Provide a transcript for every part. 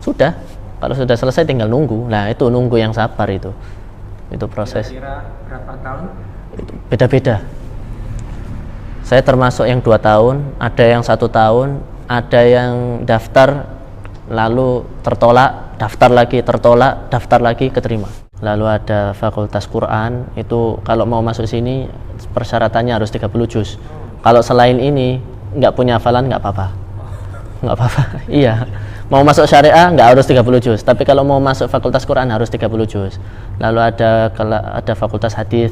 sudah. Kalau sudah selesai tinggal nunggu. Nah itu nunggu yang sabar itu proses. Kira-kira berapa tahun? Itu beda-beda. Saya termasuk yang 2 tahun, ada yang 1 tahun, ada yang daftar lalu tertolak, daftar lagi tertolak, daftar lagi keterima. Lalu ada fakultas Quran, itu kalau mau masuk sini persyaratannya harus 30 juz. Kalau selain ini nggak punya hafalan nggak apa-apa. Nggak apa-apa. Iya. Mau masuk syariah nggak harus 30 juz, tapi kalau mau masuk fakultas Quran harus 30 juz. Lalu ada fakultas hadis.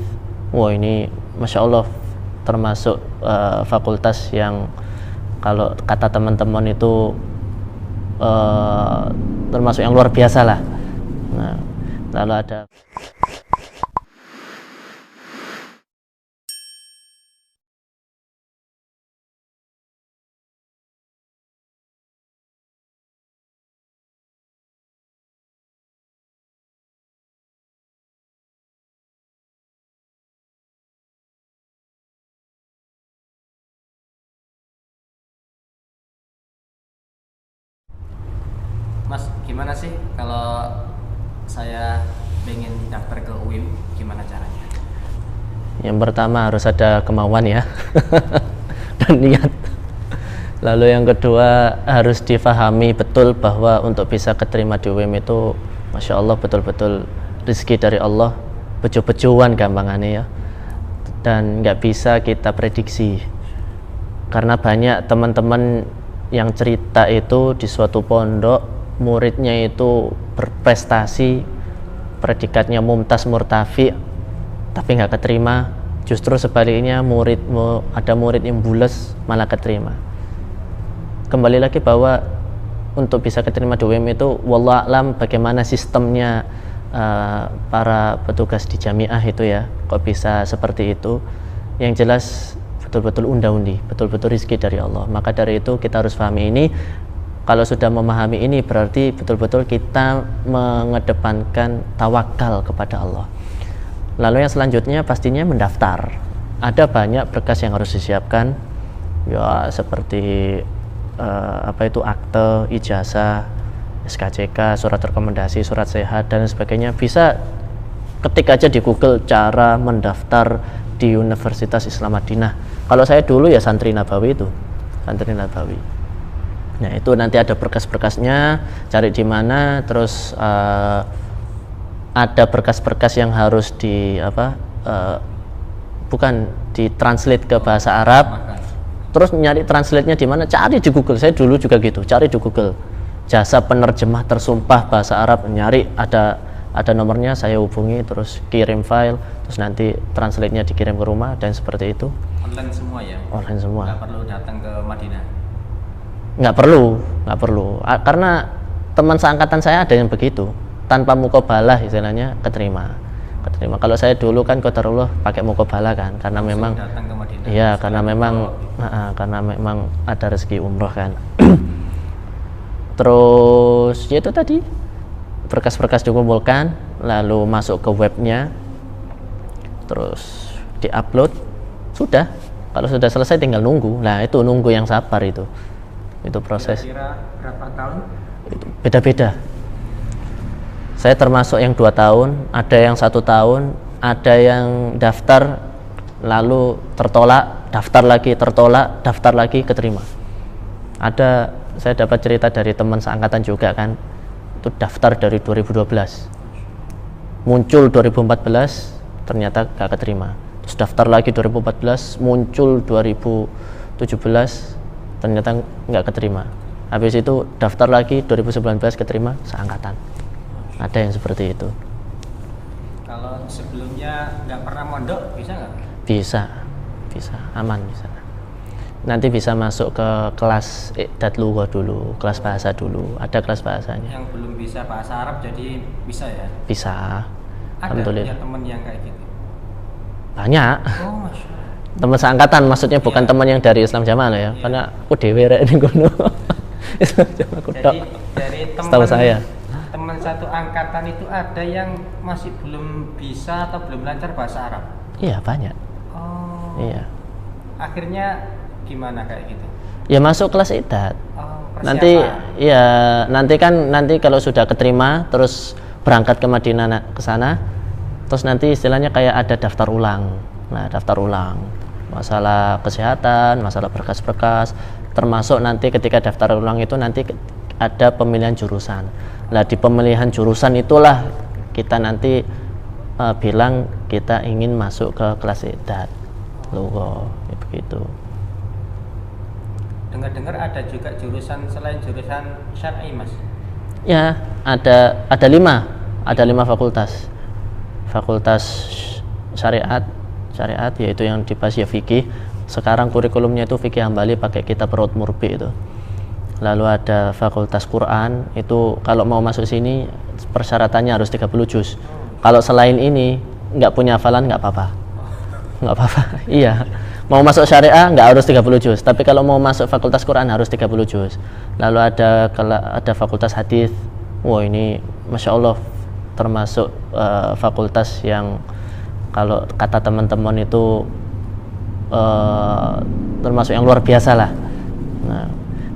Wah, ini Masya Allah termasuk fakultas yang kalau kata teman-teman itu termasuk yang luar biasa lah. Nah, lalu ada Mas, gimana sih kalau saya pengen daftar ke UIM, gimana caranya? yang pertama harus ada kemauan ya dan niat. Lalu yang kedua harus difahami betul bahwa untuk bisa keterima di UIM itu Masya Allah betul-betul rezeki dari Allah, bejo-bejoan gampangannya ya, dan nggak bisa kita prediksi karena banyak teman-teman yang cerita itu di suatu pondok muridnya itu berprestasi, predikatnya mumtaz murtafi, tapi nggak keterima. Justru sebaliknya ada murid yang bules malah keterima. Kembali lagi bahwa untuk bisa keterima di UIM itu wallah alam bagaimana sistemnya para petugas di jamiah itu ya, kok bisa seperti itu. Yang jelas betul-betul unda-undi, betul-betul rezeki dari Allah. Maka dari itu kita harus pahami ini. Kalau sudah memahami ini berarti betul-betul kita mengedepankan tawakal kepada Allah. Lalu yang selanjutnya pastinya mendaftar. Ada banyak berkas yang harus disiapkan, ya seperti akte, ijazah, SKCK, surat rekomendasi, surat sehat dan sebagainya. Bisa ketik aja di Google cara mendaftar di Universitas Islam Madinah. Kalau saya dulu ya santri Nabawi itu, santri Nabawi. Nah itu nanti ada berkas-berkasnya, cari di mana, terus ada berkas-berkas yang harus bukan ditranslate ke bahasa Arab, terus nyari translate-nya di mana, cari di Google. Saya dulu juga gitu, cari di Google jasa penerjemah tersumpah bahasa Arab, nyari ada nomornya, saya hubungi, terus kirim file, terus nanti translate-nya dikirim ke rumah dan seperti itu. Online semua ya? Online semua. Nggak perlu datang ke Madinah? Nggak perlu, karena teman seangkatan saya ada yang begitu, tanpa mukobalah istilahnya keterima. Kalau saya dulu kan qadarullah pakai mukobalah kan, karena memang datang ke Madinah. Iya, karena memang ada rezeki umroh kan. Terus ya itu tadi berkas-berkas dikumpulkan, lalu masuk ke webnya, terus diupload, sudah. Kalau sudah selesai tinggal nunggu. Nah itu nunggu yang sabar itu proses. Kira-kira berapa tahun? Itu beda-beda. Saya termasuk yang 2 tahun, ada yang 1 tahun, ada yang daftar lalu tertolak, daftar lagi tertolak, daftar lagi keterima. Ada, saya dapat cerita dari teman seangkatan juga kan, itu daftar dari 2012, muncul 2014 ternyata gak keterima, terus daftar lagi 2014, muncul 2017 ternyata nggak keterima. Habis itu daftar lagi 2019 keterima seangkatan. Ada yang seperti itu. Kalau sebelumnya nggak pernah mondok bisa nggak? Bisa, aman bisa. Nanti bisa masuk ke kelas Iqdad Lughah dulu, kelas bahasa dulu. Ada kelas bahasanya. Yang belum bisa bahasa Arab jadi bisa ya? Bisa. Ada punya teman yang kayak gitu? Banyak. Oh, Masya Allah. Teman seangkatan maksudnya, bukan teman yang dari Islam Jamaah ya, karena aku dewe rek ning kono. Islam Jamaah aku tok. Jadi dari teman satu angkatan itu ada yang masih belum bisa atau belum lancar bahasa Arab? Iya, banyak. Oh. Iya. Akhirnya gimana kayak gitu? Ya masuk kelas Iqdad. Oh, Nanti ya nanti kalau sudah keterima terus berangkat ke Madinah ke sana, terus nanti istilahnya kayak ada daftar ulang. Nah, daftar ulang masalah kesehatan, masalah berkas-berkas, termasuk nanti ketika daftar ulang itu nanti ada pemilihan jurusan. Nah, di pemilihan jurusan itulah kita nanti bilang kita ingin masuk ke kelas Iqdad. Loh, begitu. Dengar-dengar ada juga jurusan selain jurusan syar'i, Mas? Ya, ada 5 fakultas. Fakultas syariat yaitu yang dibahas ya fikih. Sekarang kurikulumnya itu fikih Hambali pakai kitab Raud Murbi itu. Lalu ada fakultas Quran, itu kalau mau masuk sini persyaratannya harus 30 juz. Kalau selain ini nggak punya hafalan nggak apa-apa. Nggak apa-apa. Iya. Mau masuk syariah nggak harus 30 juz, tapi kalau mau masuk fakultas Quran harus 30 juz. Lalu ada fakultas hadis. Wah, ini Masya Allah termasuk fakultas yang kalau kata teman-teman itu termasuk yang luar biasa lah. Nah,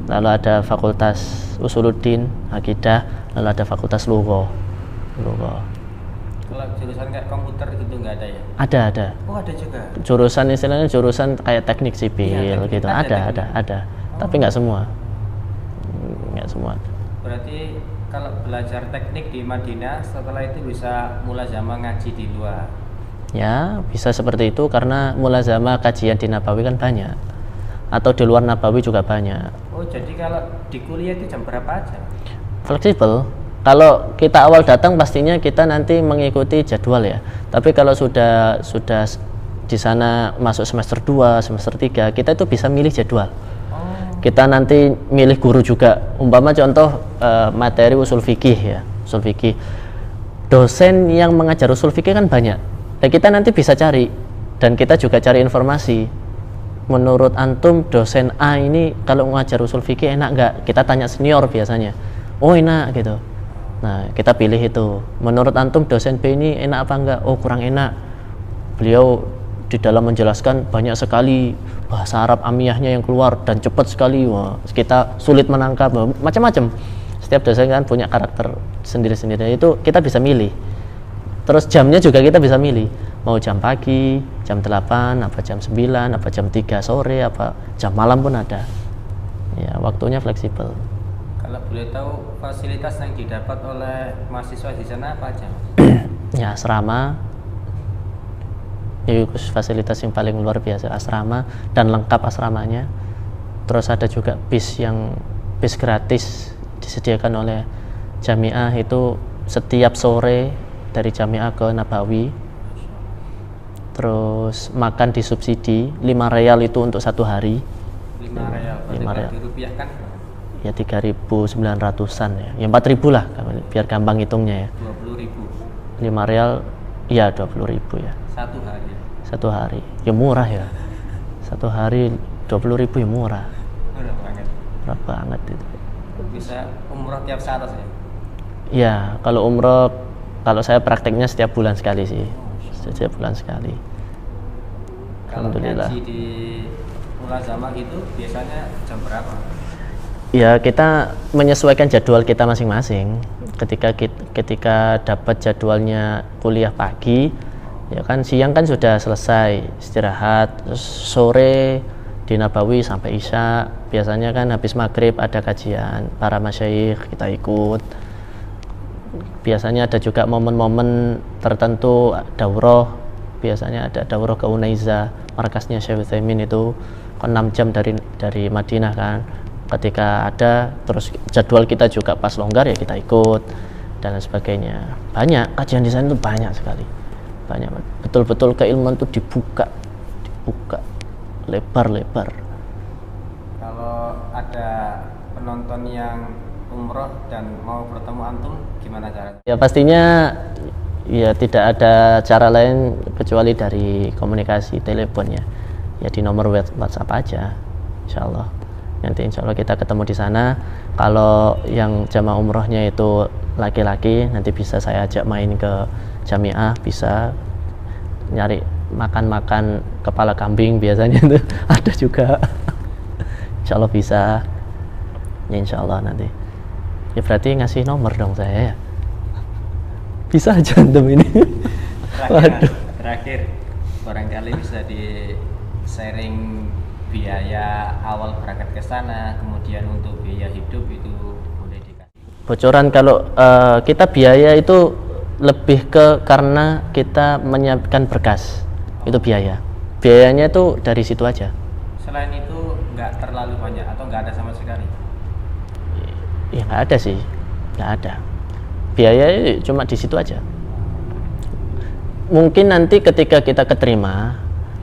lalu ada fakultas Usuluddin, Akidah, lalu ada fakultas Lughah. Kalau jurusan kayak komputer gitu nggak ada ya? Ada. Oh, ada juga. Jurusan istilahnya jurusan kayak teknik sipil gitu. Ada. Tapi nggak semua. Berarti kalau belajar teknik di Madinah, setelah itu bisa mulazamah ngaji di luar. Ya, bisa seperti itu karena mulazamah kajian di Nabawi kan banyak. Atau di luar Nabawi juga banyak. Oh, jadi kalau di kuliah itu jam berapa aja? Fleksibel. Kalau kita awal datang pastinya kita nanti mengikuti jadwal ya. Tapi kalau sudah di sana masuk semester 2, semester 3, kita itu bisa milih jadwal. Kita nanti milih guru juga. Umpama contoh materi usul fikih ya, usul fikih. Dosen yang mengajar usul fikih kan banyak. Dan kita nanti bisa cari, dan kita juga cari informasi. Menurut antum dosen A ini kalau mengajar usul fikih enak nggak? Kita tanya senior biasanya. Oh, enak gitu. Nah, kita pilih itu. Menurut antum dosen B ini enak apa enggak? Oh, kurang enak. Beliau di dalam menjelaskan banyak sekali bahasa Arab amiyahnya yang keluar dan cepat sekali. Wah, kita sulit menangkap. Macam-macam. Setiap dosen kan punya karakter sendiri-sendiri. Itu kita bisa milih. Terus jamnya juga kita bisa milih. Mau jam pagi, jam 8, apa jam 9, apa jam 3 sore, apa jam malam pun ada. Ya, waktunya fleksibel. Kalau boleh tahu fasilitas yang didapat oleh mahasiswa di sana apa aja? Ya, asrama. Itu fasilitas yang paling luar biasa, asrama dan lengkap asramanya. Terus ada juga bis gratis disediakan oleh Jamiah itu setiap sore dari Jamiah ke Nabawi. Terus makan disubsidi 5 real itu untuk 1 hari. 5 real. 5 real. Dirupiahkan ya 3.900-an ya. Ya 4.000 lah biar gampang hitungnya ya. 20.000. 5 real ya 20.000 ya. 1 hari. 1 hari. Ya murah ya. 1 hari 20.000 ya murah. Murah banget. Murah banget itu. Bisa umroh tiap saat ya? Ya, kalau umroh kalau saya prakteknya setiap bulan sekali sih. Setiap bulan sekali. Alhamdulillah. Kalau ngaji di mulazamah gitu biasanya jam berapa? Ya, kita menyesuaikan jadwal kita masing-masing. Ketika dapat jadwalnya kuliah pagi, ya kan siang kan sudah selesai istirahat, terus sore di Nabawi sampai Isya. Biasanya kan habis maghrib ada kajian para masyayikh, kita ikut. Biasanya ada juga momen-momen tertentu daurah. Biasanya ada daurah ke Unaiza, markasnya Syekh Utsaimin itu kan 6 jam dari Madinah kan. Ketika ada terus jadwal kita juga pas longgar ya kita ikut dan lain sebagainya. Banyak kajian di sana itu banyak sekali. Banyak betul-betul keilmuan itu dibuka lebar-lebar. Kalau ada penonton yang umroh dan mau bertemu antum gimana caranya? Ya pastinya ya tidak ada cara lain kecuali dari komunikasi teleponnya. Ya di nomor WhatsApp aja, insyaallah. Nanti insyaallah kita ketemu di sana. Kalau yang jamaah umrohnya itu laki-laki, nanti bisa saya ajak main ke Jamiah, bisa nyari makan kepala kambing biasanya itu ada juga. Insyaallah bisa. Ya insya Allah nanti. Ya berarti ngasih nomor dong saya ya. Bisa aja antum ini. Terakhir, terakhir barangkali bisa di sharing biaya awal berangkat ke sana, kemudian untuk biaya hidup itu boleh dikasih. Bocoran kalau kita biaya itu lebih ke karena kita menyiapkan berkas, itu biaya. Biayanya itu dari situ aja. Selain itu nggak terlalu banyak atau nggak ada sama sekali? Ya nggak ada sih, nggak ada. Biaya cuma di situ aja. Mungkin nanti ketika kita keterima,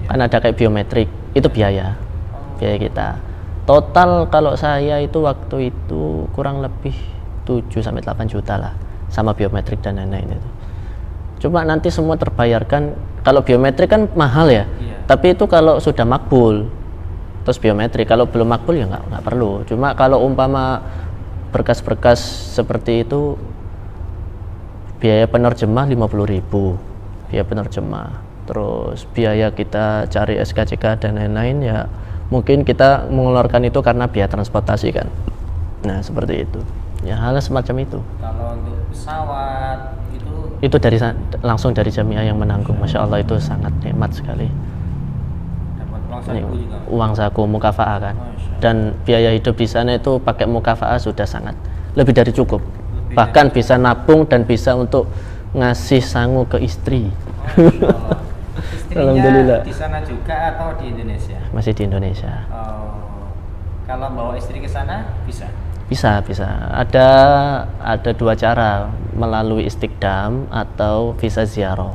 kan ada kayak biometrik, itu biaya kita. Total kalau saya itu waktu itu kurang lebih 7-8 juta lah, sama biometrik dan lain-lain itu. Cuma nanti semua terbayarkan. Kalau biometrik kan mahal ya, tapi itu kalau sudah makbul, terus biometrik. Kalau belum makbul ya nggak perlu. Cuma kalau umpama berkas-berkas seperti itu, biaya penerjemah 50.000, biaya penerjemah, terus biaya kita cari SKCK dan lain-lain, ya mungkin kita mengeluarkan itu karena biaya transportasi kan. Nah seperti itu ya, hal semacam itu. Kalau untuk pesawat itu dari langsung dari jamiah yang menanggung. Masya Allah, itu sangat nikmat sekali. dapat uang saku juga? Uang saku mukafaah kan. Dan biaya hidup di sana itu pakai mukafaah sudah sangat lebih dari cukup. Bahkan bisa nabung dan bisa untuk ngasih sangu ke istri. Istrinya di sana juga atau di Indonesia? Masih di Indonesia. Kalau bawa istri ke sana bisa? Bisa. Ada dua cara, melalui Istiqdam atau visa ziarah.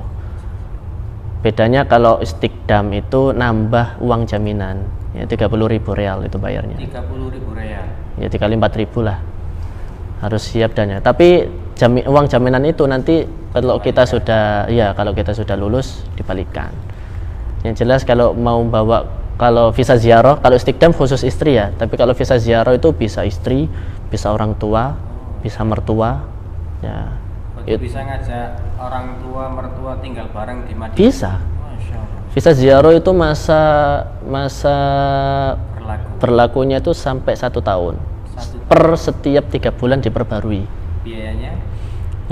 Bedanya kalau Istiqdam itu nambah uang jaminan, ya 30.000 real itu bayarnya. 30.000 real. Ya dikali 4.000 lah. Harus siap dannya. Tapi uang jaminan itu nanti kalau kita sudah lulus dibalikan. Yang jelas kalau mau bawa, kalau visa ziarah, kalau Istiqdam khusus istri ya, tapi kalau visa ziarah itu bisa istri, bisa orang tua, bisa mertua, ya. Bisa ngajak orang tua mertua tinggal bareng di Madinah? Bisa. Visa ziarah itu masa berlakunya itu sampai 1 tahun. Per setiap 3 bulan diperbarui. Biayanya?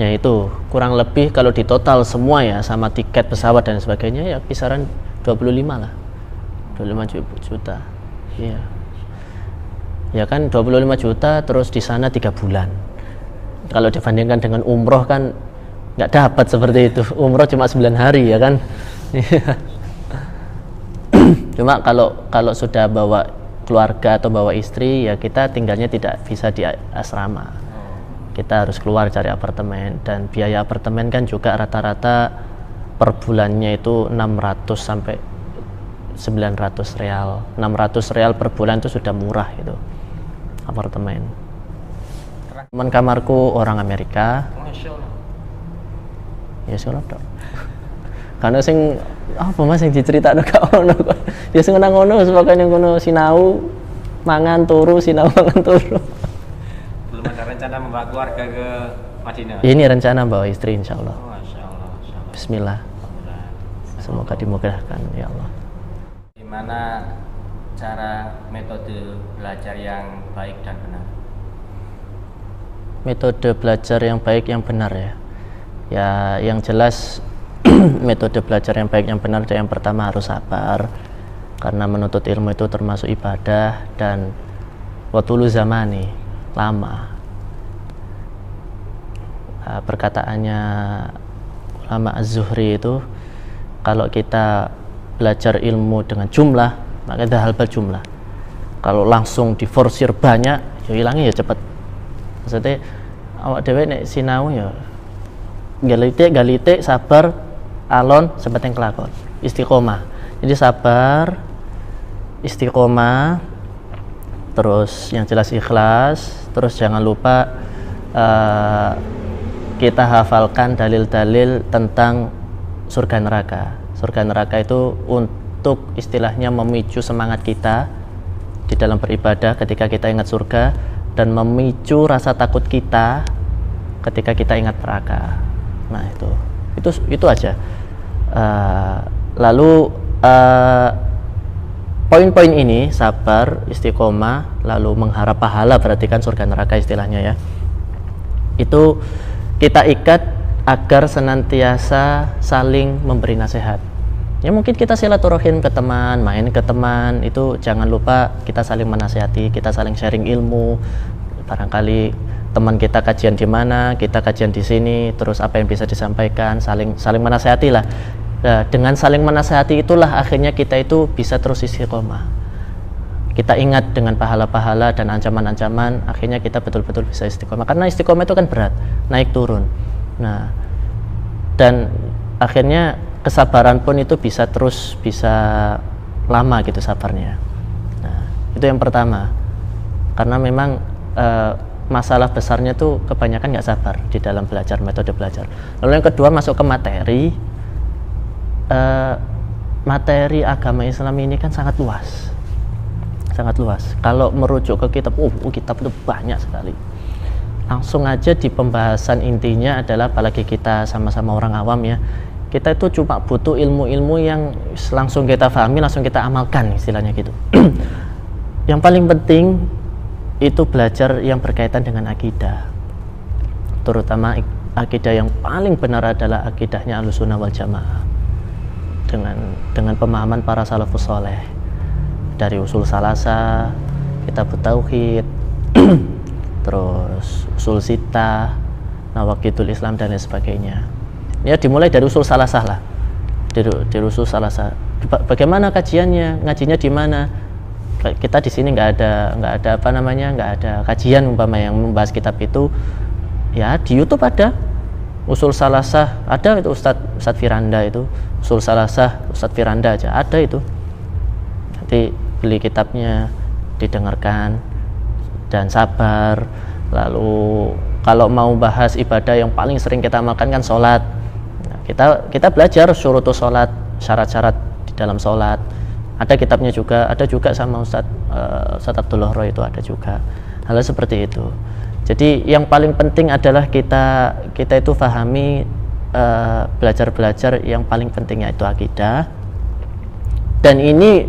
Ya itu kurang lebih kalau di total semua ya, sama tiket pesawat dan sebagainya, ya kisaran 25 lah. 25 juta. Iya. Ya kan 25 juta terus di sana 3 bulan. Kalau dibandingkan dengan umroh kan nggak dapat seperti itu. Umroh cuma 9 hari ya kan. Cuma kalau sudah bawa keluarga atau bawa istri, ya kita tinggalnya tidak bisa di asrama. Kita harus keluar cari apartemen, dan biaya apartemen kan juga rata-rata per bulannya itu 600 sampai 900 real. 600 real per bulan itu sudah murah itu apartemen. Teman kamarku orang Amerika. Ya salah dok. Karena sing apa mas yang diceritakno gak ono kok. Ya sing nang ngono sebagainya ngono sinau mangan turu, sinau mangan turu. Belum ada rencana membawa keluarga ke Madinah? Ini rencana bawa istri insyaallah. Masya Allah. Bismillah. Semoga dimudahkan ya Allah. Gimana cara metode belajar yang baik dan benar? Metode belajar yang baik yang benar ya. Ya yang jelas metode belajar yang baik yang benar, yang pertama harus sabar, karena menuntut ilmu itu termasuk ibadah dan watulu zamani, lama. Perkataannya ulama Az-Zuhri itu, kalau kita belajar ilmu dengan jumlah maka itu hal berjumlah. Kalau langsung diforsir banyak, ya hilangnya ya cepet. Maksudnya awak dhewe nek sinau ya galite sabar, alon sebateng kelakon, istiqomah. Jadi sabar, istiqomah, terus yang jelas ikhlas, terus jangan lupa kita hafalkan dalil-dalil tentang surga neraka. Surga neraka itu untuk istilahnya memicu semangat kita di dalam beribadah ketika kita ingat surga, dan memicu rasa takut kita ketika kita ingat neraka. Nah itu aja. Lalu poin-poin ini, sabar, istiqomah, lalu mengharap pahala, berarti kan surga neraka istilahnya ya, itu kita ikat agar senantiasa saling memberi nasihat. Ya mungkin kita silaturahim ke teman, main ke teman, itu jangan lupa kita saling menasihati, kita saling sharing ilmu. Barangkali teman kita kajian di mana, kita kajian di sini, terus apa yang bisa disampaikan, saling menasihati lah. Nah, dengan saling menasihati itulah akhirnya kita itu bisa terus istiqomah. Kita ingat dengan pahala-pahala dan ancaman-ancaman, akhirnya kita betul-betul bisa istiqomah. Karena istiqomah itu kan berat, naik turun. Nah, dan akhirnya kesabaran pun itu bisa lama gitu sabarnya. Nah, itu yang pertama. Karena memang masalah besarnya tuh kebanyakan nggak sabar di dalam belajar, metode belajar. Lalu yang kedua masuk ke materi. Materi agama Islam ini kan sangat luas. Kalau merujuk ke kitab, kitab itu banyak sekali. Langsung aja di pembahasan intinya adalah, apalagi kita sama-sama orang awam ya, kita itu cuma butuh ilmu-ilmu yang langsung kita pahami, langsung kita amalkan, istilahnya gitu. Yang paling penting itu belajar yang berkaitan dengan akidah, terutama akidah yang paling benar adalah akidahnya Ahlussunnah wal Jamaah, dengan pemahaman para salafus soleh, dari usul salasa, kitab tauhid, terus usul sittah, nawaqidul Islam dan lain sebagainya. Ya dimulai dari usul salasah lah, dari usul salasah. Bagaimana kajiannya, ngajinya di mana? Kita di sini nggak ada kajian umpama yang membahas kitab itu. Ya di YouTube ada usul salasah, ada itu Ustadz Firanda, itu usul salasah Ustadz Firanda aja ada itu. Nanti beli kitabnya, didengarkan dan sabar. Lalu kalau mau bahas ibadah yang paling sering kita amalkan kan sholat. Nah, kita belajar syurutus sholat, syarat-syarat di dalam sholat. Ada kitabnya juga, ada juga sama Ustadz Abdullah Roy itu ada juga. Hal seperti itu. Jadi yang paling penting adalah kita itu pahami, belajar yang paling pentingnya itu akidah. Dan ini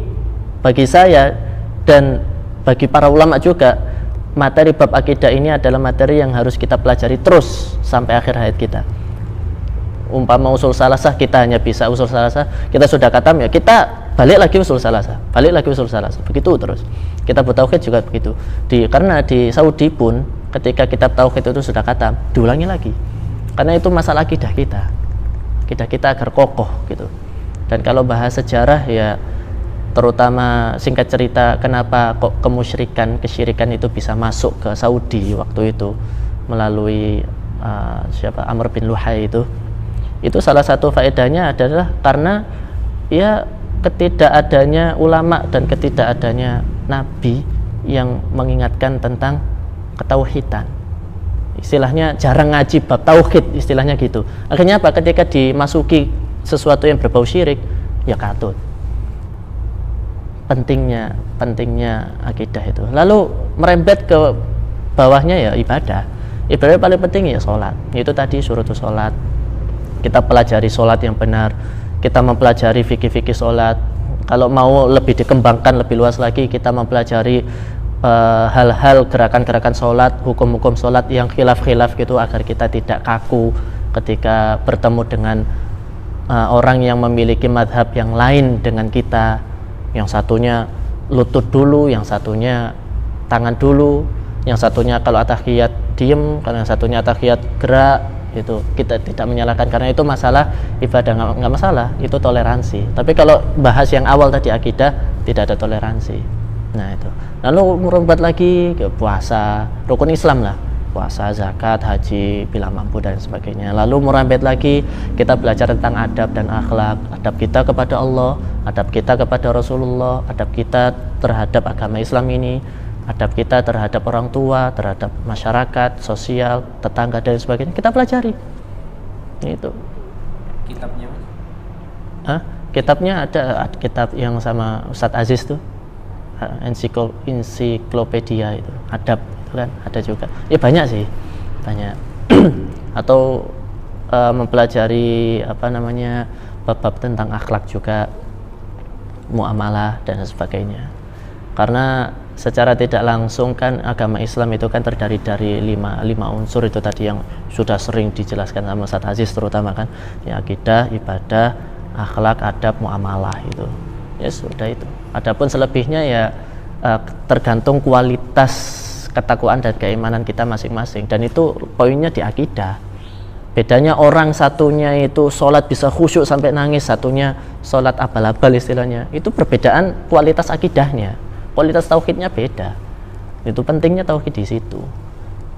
bagi saya dan bagi para ulama juga, materi bab akidah ini adalah materi yang harus kita pelajari terus sampai akhir hayat kita. Umpama usul salasah kita hanya bisa usul salasah, kita sudah khatam ya kita balik lagi usul salasah, begitu terus. Kitab tauhid juga begitu. Karena di Saudi pun ketika kitab tauhid itu sudah khatam, diulangi lagi. Karena itu masalah akidah kita agar kokoh gitu. Dan kalau bahas sejarah ya, terutama singkat cerita kenapa kok kesyirikan itu bisa masuk ke Saudi waktu itu melalui Amr bin Luhai itu salah satu faedahnya adalah karena ya ketidakadanya ulama dan ketidakadanya nabi yang mengingatkan tentang ketauhidan. Istilahnya jarang ngaji bab tauhid, istilahnya gitu. Akhirnya apa? Ketika dimasuki sesuatu yang berbau syirik, ya katut. Pentingnya akidah itu. Lalu merembet ke bawahnya ya ibadah. Ibadah paling penting ya sholat. Itu tadi syurutus sholat. Kita pelajari sholat yang benar. Kita mempelajari fikih-fikih sholat. Kalau mau lebih dikembangkan lebih luas lagi, kita mempelajari hal-hal gerakan-gerakan sholat, hukum-hukum sholat yang khilaf-khilaf gitu, agar kita tidak kaku ketika bertemu dengan orang yang memiliki madhab yang lain dengan kita. Yang satunya lutut dulu, yang satunya tangan dulu, yang satunya kalau atahiyat diem, kalau yang satunya atahiyat gerak. Itu kita tidak menyalahkan, karena itu masalah ibadah, nggak masalah, itu toleransi. Tapi kalau bahas yang awal tadi akidah, tidak ada toleransi. Nah itu. Lalu merembat lagi ke puasa, rukun Islam lah, puasa, zakat, haji, bila mampu dan sebagainya. Lalu merembet lagi, kita belajar tentang adab dan akhlak, adab kita kepada Allah, adab kita kepada Rasulullah, adab kita terhadap agama Islam ini, adab kita terhadap orang tua, terhadap masyarakat, sosial, tetangga dan sebagainya, kita pelajari. Itu. Kitabnya? Kitabnya ada kitab yang sama Ustadz Aziz tuh, ensiklopedia itu, adab itu kan ada juga. Ya banyak sih, banyak. Atau mempelajari bab-bab tentang akhlak juga. muamalah dan sebagainya. Karena secara tidak langsung kan agama Islam itu kan terdiri dari lima unsur itu tadi yang sudah sering dijelaskan sama Ustaz Aziz, terutama kan ya akidah, ibadah, akhlak, adab, muamalah itu. Ya sudah itu. Adapun selebihnya ya tergantung kualitas ketakwaan dan keimanan kita masing-masing, dan itu poinnya di akidah. Bedanya orang satunya itu sholat bisa khusyuk sampai nangis, satunya sholat abal-abal istilahnya, itu perbedaan kualitas akidahnya, kualitas tauhidnya beda. Itu pentingnya tauhid di situ.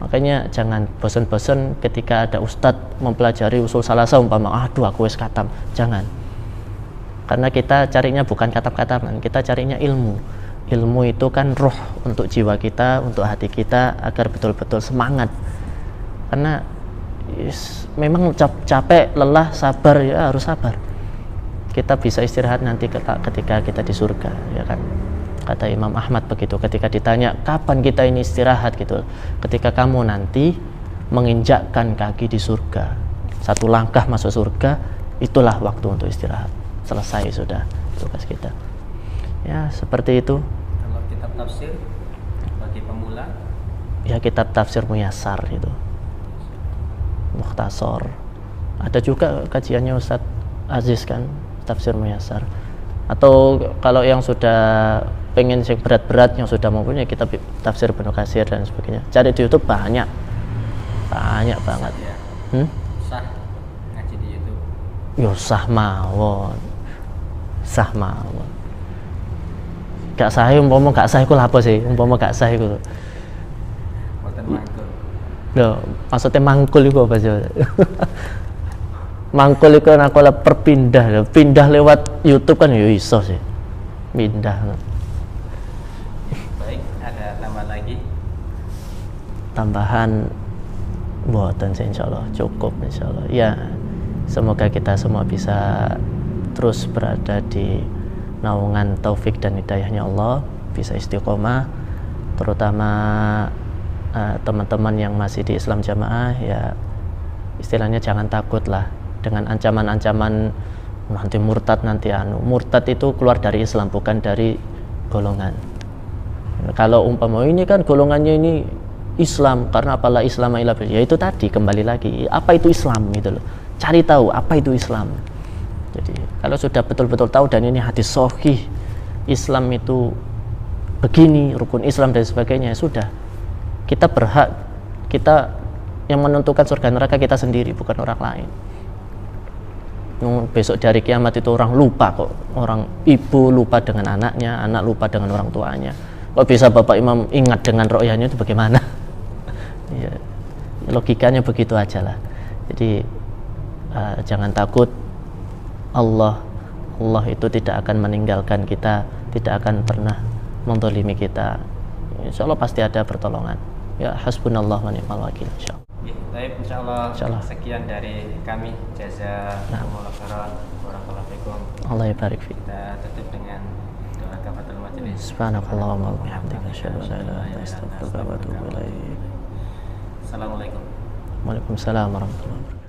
Makanya jangan bosan-bosan ketika ada ustadz mempelajari usul salasa umpama, aduh aku wis katam, jangan. Karena kita carinya bukan katam-kataman, kita carinya ilmu. Ilmu itu kan roh untuk jiwa kita, untuk hati kita, agar betul-betul semangat. Karena memang capek, lelah, sabar, ya harus sabar. Kita bisa istirahat nanti ketika kita di surga, ya kan. Kata Imam Ahmad begitu ketika ditanya kapan kita ini istirahat gitu. Ketika kamu nanti menginjakkan kaki di surga, satu langkah masuk surga, itulah waktu untuk istirahat. Selesai sudah tugas kita. Ya seperti itu. Kalau kitab tafsir bagi pemula, ya kitab tafsir Muyassar itu, Mukhtasar. Ada juga kajiannya Ustadz Aziz kan, tafsir Muyassar. Atau kalau yang sudah pengen yang berat-berat, yang sudah mempunyai kitab tafsir Ibnu Katsir dan sebagainya, cari di YouTube banyak banget. ya. Sah ngaji di YouTube. Yo sah mawon. Gak sah, umpama gak sah iku lha apa sih? Umpama gak sah iku. Mboten mangkul. Loh, maksudnya mangkul iku apa sih? Mangkul iku nek pindah lewat YouTube kan ya iso sih. Pindah. Baik, ada tambahan lagi? Tambahan mboten sih, insyaallah cukup insyaallah. Ya, semoga kita semua bisa terus berada di naungan taufik dan hidayahnya Allah, bisa istiqomah, terutama teman-teman yang masih di Islam Jamaah, ya istilahnya jangan takut lah dengan ancaman-ancaman nanti murtad, murtad itu keluar dari Islam, bukan dari golongan. Kalau umpama ini kan golongannya ini Islam, karena apalah Islam ila ya itu tadi, kembali lagi apa itu Islam gitu loh, cari tahu apa itu Islam. Jadi kalau sudah betul-betul tahu dan ini hadis sahih, Islam itu begini, rukun Islam dan sebagainya, sudah kita berhak, kita yang menentukan surga neraka kita sendiri, bukan orang lain. Besok dari kiamat itu orang lupa kok, orang ibu lupa dengan anaknya, anak lupa dengan orang tuanya. Kok bisa Bapak Imam ingat dengan royahnya, itu bagaimana? Ya, logikanya begitu aja lah. Jadi jangan takut. Allah itu tidak akan meninggalkan kita, tidak akan pernah menzalimi kita. Insya Allah pasti ada pertolongan. Ya hasbunallah wa ni'mal wakil. Insyaallah. Baik, insyaallah sekian dari kami. Jazakumullah khairan. Barakallahu fikum. Allah yabarik fiik. Kita tutup dengan doa kafaratul majelis. Subhanakallahumma wa bihamdika asyhadu an la ilaha illa anta astaghfiruka wa atubu ilaik. Assalamualaikum. Waalaikumsalam warahmatullahi wabarakatuh.